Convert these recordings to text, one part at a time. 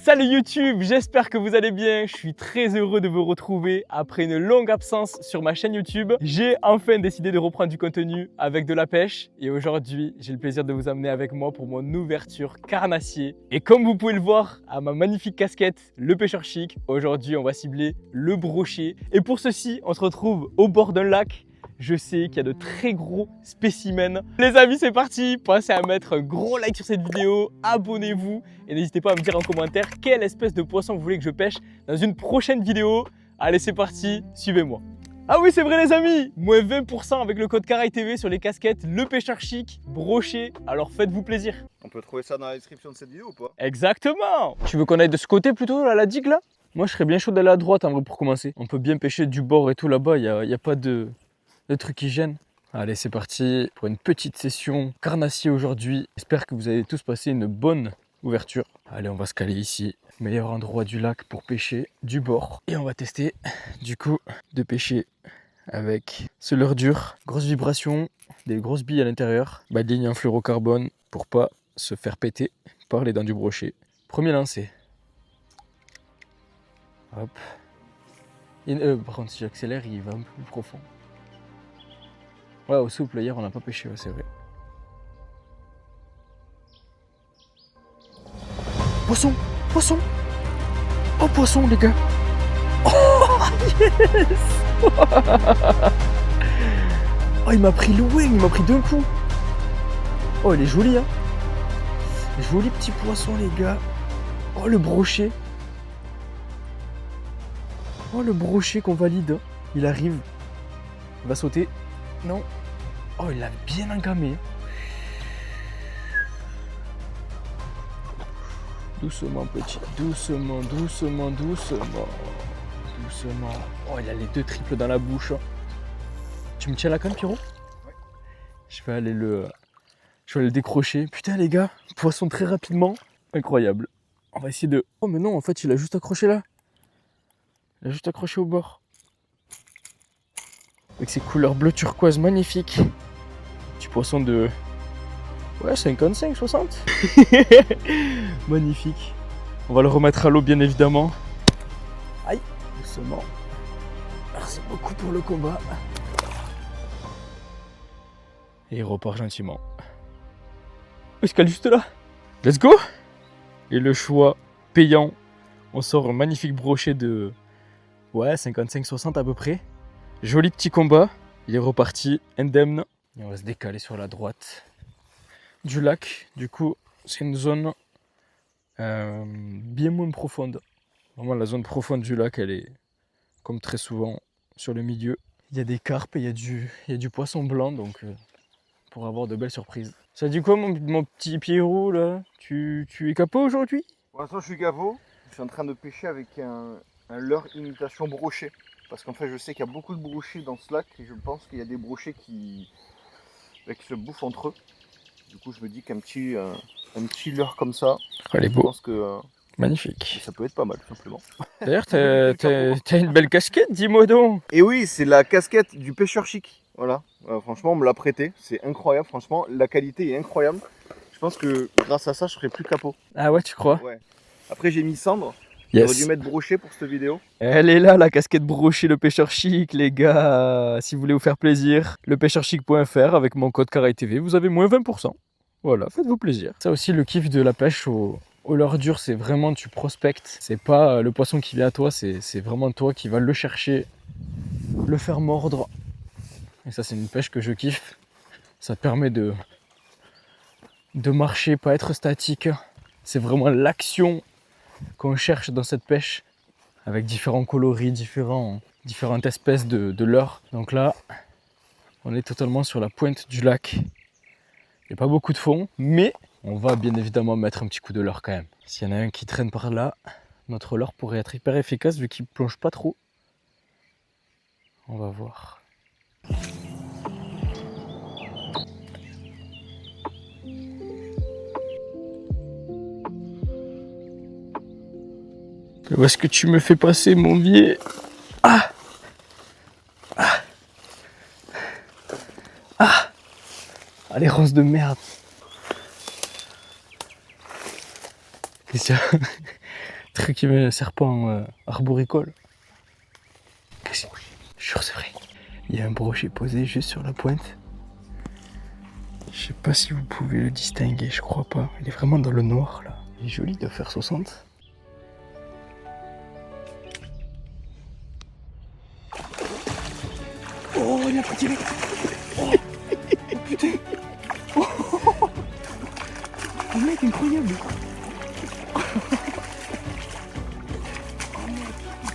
Salut YouTube, j'espère que vous allez bien. Je suis très heureux de vous retrouver après une longue absence sur ma chaîne YouTube. J'ai enfin décidé de reprendre du contenu avec de la pêche et aujourd'hui, j'ai le plaisir de vous amener avec moi pour mon ouverture carnassier. Et comme vous pouvez le voir à ma magnifique casquette, le pêcheur chic, aujourd'hui on va cibler le brochet. Et pour ceci, on se retrouve au bord d'un lac. Je sais qu'il y a de très gros spécimens. Les amis, c'est parti. Pensez à mettre un gros like sur cette vidéo, abonnez-vous et n'hésitez pas à me dire en commentaire quelle espèce de poisson vous voulez que je pêche dans une prochaine vidéo. Allez, c'est parti, suivez-moi. Ah oui, c'est vrai les amis, moins 20% avec le code CARAITV sur les casquettes, le pêcheur chic, brochet, alors faites-vous plaisir. On peut trouver ça dans la description de cette vidéo ou pas? Exactement. Tu veux qu'on aille de ce côté plutôt, là, la digue là? Moi, je serais bien chaud d'aller à droite en vrai pour commencer. On peut bien pêcher du bord et tout là-bas, il y a pas de trucs qui gênent. Allez, c'est parti pour une petite session carnassier aujourd'hui. J'espère que vous avez tous passé une bonne ouverture. Allez, on va se caler ici. Meilleur endroit du lac pour pêcher du bord. Et on va tester du coup de pêcher avec ce leurre dur. Grosse vibration, des grosses billes à l'intérieur. Bas de ligne en fluorocarbone pour pas se faire péter par les dents du brochet. Premier lancé. Hop. Par contre, si j'accélère, il va un peu plus profond. Ouais, au souple, hier, on n'a pas pêché, ouais, c'est vrai. Poisson! Poisson! Oh, poisson, les gars! Oh, yes! Oh, il m'a pris loin, il m'a pris d'un coup. Oh, il est joli, hein? Joli petit poisson, les gars. Oh, le brochet. Oh, le brochet qu'on valide. Il arrive. Il va sauter. Non. Oh, il l'a bien engamé. Doucement, petit. Doucement, doucement, doucement. Doucement. Oh, il a les deux triples dans la bouche. Tu me tiens la canne, Pierrot? Ouais. Je vais aller le décrocher. Putain, les gars, poisson très rapidement. Incroyable. On va essayer de... Oh, mais non, en fait, il a juste accroché là. Il a juste accroché au bord. Avec ses couleurs bleu turquoise magnifiques. Petit poisson de... Ouais, 55, 60. Magnifique. On va le remettre à l'eau, bien évidemment. Aïe, doucement. Merci beaucoup pour le combat. Et il repart gentiment. Il se cale juste là. Let's go. Et le choix payant. On sort un magnifique brochet de... Ouais, 55-60 à peu près. Joli petit combat. Il est reparti, indemne. Et on va se décaler sur la droite du lac. Du coup, c'est une zone bien moins profonde. Vraiment, la zone profonde du lac, elle est, comme très souvent, sur le milieu. Il y a des carpes et il y a du poisson blanc, donc pour avoir de belles surprises. Ça dit quoi, mon petit Pierrot, là? Tu es capot aujourd'hui? Pour l'instant, je suis capot. Je suis en train de pêcher avec un leurre imitation brochet. Parce qu'en fait, je sais qu'il y a beaucoup de brochets dans ce lac et je pense qu'il y a des brochets qui se bouffent entre eux. Du coup, je me dis qu'un petit leurre comme ça, Elle est je beau. pense que Magnifique. ça peut être pas mal, tout simplement. D'ailleurs, t'as une belle casquette, dis-moi donc. Et oui, c'est la casquette du pêcheur chic. Voilà. Franchement, on me l'a prêté. C'est incroyable. Franchement, la qualité est incroyable. Je pense que grâce à ça, je serai plus capot. Ah ouais, tu crois? Ouais. Après, j'ai mis cendre. J'aurais dû Yes. mettre brochet pour cette vidéo. Elle est là, la casquette brochet, le pêcheur chic, les gars. Si vous voulez vous faire plaisir, lepêcheurchic.fr avec mon code CARAITV, vous avez moins 20%. Voilà, faites-vous plaisir. Ça aussi, le kiff de la pêche au leurre dur, c'est vraiment tu prospectes. C'est pas le poisson qui vient à toi, c'est vraiment toi qui vas le chercher, le faire mordre. Et ça, c'est une pêche que je kiffe. Ça te permet de marcher, pas être statique. C'est vraiment l'action qu'on cherche dans cette pêche, avec différents coloris, différentes espèces de leurres. Donc là, on est totalement sur la pointe du lac. Il n'y a pas beaucoup de fond, mais on va bien évidemment mettre un petit coup de leurre quand même. S'il y en a un qui traîne par là, notre leurre pourrait être hyper efficace vu qu'il ne plonge pas trop. On va voir. Où est-ce que tu me fais passer, mon vieux? Ah! Ah! Ah! Ah, les ronces de merde! Truc qui met un serpent arboricole. Jure, c'est vrai. Il y a un brochet posé juste sur la pointe. Je sais pas si vous pouvez le distinguer, je crois pas. Il est vraiment dans le noir là. Il est joli de faire 60. Oh, il a pas tiré. Oh, oh putain. Oh, oh mec, incroyable.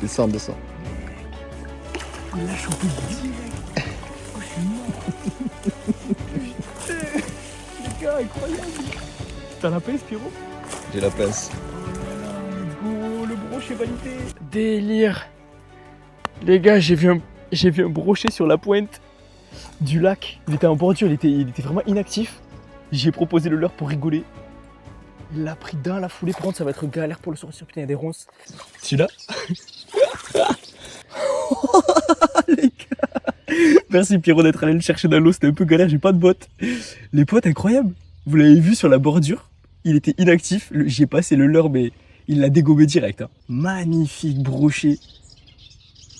Descends, descends. Il l'a chopé direct. Oh, je suis mort. Putain, les gars, incroyable. T'as la pince, Pierrot? J'ai la pince. Let's go, le brochet validé. Délire. Les gars, j'ai vu un brochet sur la pointe du lac. Il était en bordure, il était vraiment inactif. J'ai proposé le leurre pour rigoler. Il l'a pris dans la foulée. Par contre, ça va être galère pour le sortir. Putain, il y a des ronces. Celui-là. Les gars. Merci Pierrot d'être allé le chercher dans l'eau. C'était un peu galère, j'ai pas de bottes. Les potes, incroyable. Vous l'avez vu sur la bordure. Il était inactif. J'y ai passé le leurre, mais il l'a dégommé direct. Hein. Magnifique brochet.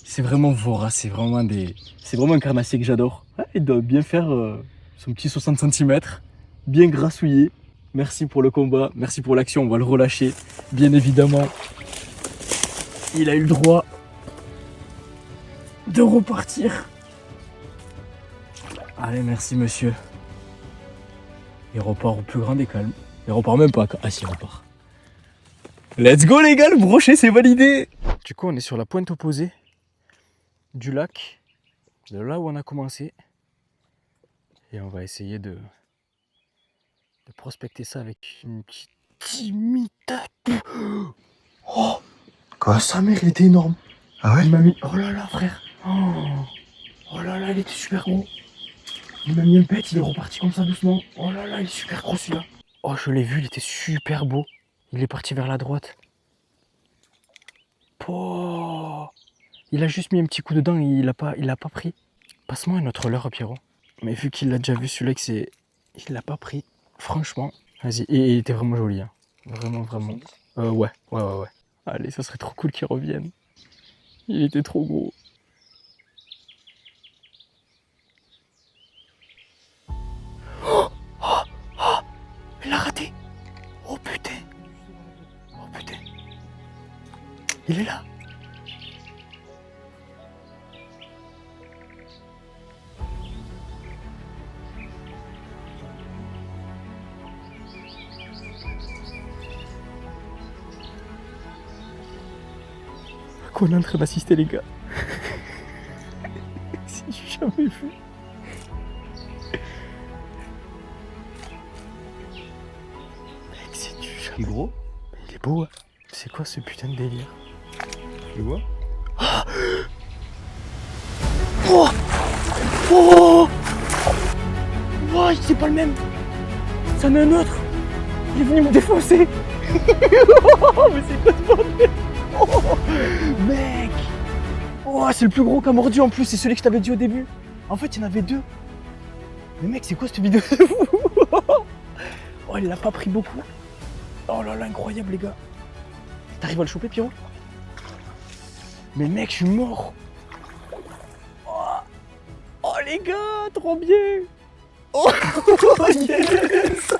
C'est vraiment vorace. C'est vraiment un carnassier que j'adore. Ouais, il doit bien faire son petit 60 cm. Bien grassouillé. Merci pour le combat. Merci pour l'action. On va le relâcher. Bien évidemment. Il a eu le droit de repartir. Allez, merci monsieur. Il repart au plus grand des calmes. Il repart même pas. Ah si, il repart. Let's go les gars, le brochet c'est validé. Du coup, on est sur la pointe opposée du lac, de là où on a commencé. Et on va essayer de prospecter ça avec une petite imitation. Oh, quoi, sa mère, il était énorme. Ah ouais? Il m'a mis. Oh là là, frère. Oh là là, il était super gros. Il m'a mis un pet, il est reparti comme ça doucement. Oh là là, il est super gros celui-là. Oh, je l'ai vu, il était super beau. Il est parti vers la droite. Oh, il a juste mis un petit coup dedans et il l'a pas pris. Passe-moi un autre leurre, Pierrot. Mais vu qu'il l'a déjà vu, celui-là, il l'a pas pris. Franchement, vas-y. Et il était vraiment joli. Hein. Vraiment, vraiment. Ouais. Allez, ça serait trop cool qu'il revienne. Il était trop gros. Il a raté. Oh putain. Il est là. À quoi on est en train d'assister les gars? Si j'ai jamais vu. Mec, c'est du jamais. Il est gros? Il est beau, hein. C'est quoi ce putain de délire? Tu le vois? Oh oh oh, c'est pas le même. C'en est un autre. Il est venu me défoncer. Oh, mais c'est quoi ce bordel? Oh, mec. Oh, c'est le plus gros qu'a mordu en plus. C'est celui que je t'avais dit au début. En fait, il y en avait deux. Mais mec, c'est quoi cette vidéo de fou? Oh, il l'a pas pris beaucoup. Oh là là, incroyable les gars. T'arrives à le choper, Pierrot? Mais mec, je suis mort. Oh les gars, trop bien. Oh yes.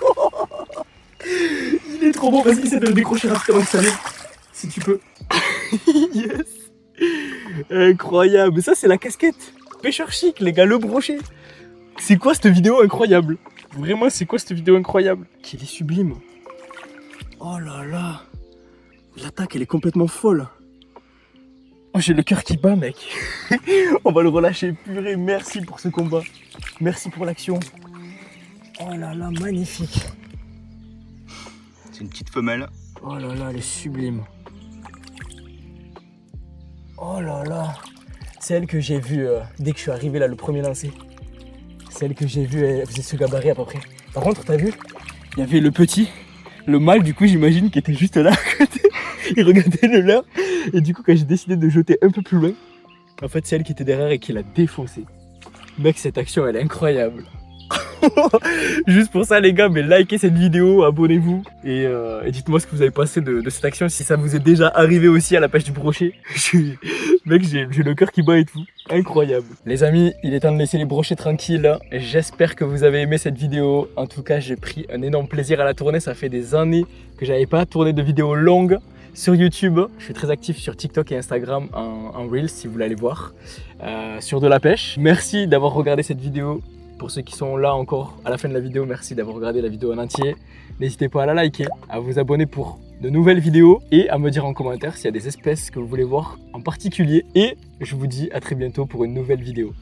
Il est trop bon, vas-y, essaie de le décrocher rapidement que ça arrive. Si tu peux. Yes. Incroyable, ça c'est la casquette. Pêcheur chic, les gars, le brochet. C'est quoi cette vidéo incroyable? Vraiment, c'est quoi cette vidéo incroyable? Qu'il est sublime. Oh là là. L'attaque, elle est complètement folle. Oh, j'ai le cœur qui bat, mec. On va le relâcher, purée. Merci pour ce combat. Merci pour l'action. Oh là là, magnifique. C'est une petite femelle. Oh là là, elle est sublime. Oh là là. C'est elle que j'ai vue dès que je suis arrivé là, le premier lancé. C'est elle que j'ai vue, elle faisait ce gabarit à peu près. Par contre, t'as vu? Il y avait le petit, le mâle, du coup, j'imagine, qui était juste là à côté. Il regardait le leurre. Et du coup, quand j'ai décidé de jeter un peu plus loin, en fait, c'est elle qui était derrière et qui l'a défoncé. Mec, cette action, elle est incroyable. Juste pour ça les gars, mais likez cette vidéo, abonnez-vous et dites-moi ce que vous avez pensé de cette action, si ça vous est déjà arrivé aussi à la pêche du brochet. Mec, j'ai le cœur qui bat et tout, incroyable. Les amis, il est temps de laisser les brochets tranquilles. J'espère que vous avez aimé cette vidéo. En tout cas, j'ai pris un énorme plaisir à la tourner. Ça fait des années que j'avais pas tourné de vidéos longues sur YouTube. Je suis très actif sur TikTok et Instagram en Reels si vous voulez aller voir sur de la pêche. Merci d'avoir regardé cette vidéo. Pour ceux qui sont là encore à la fin de la vidéo, merci d'avoir regardé la vidéo en entier. N'hésitez pas à la liker, à vous abonner pour de nouvelles vidéos et à me dire en commentaire s'il y a des espèces que vous voulez voir en particulier. Et je vous dis à très bientôt pour une nouvelle vidéo.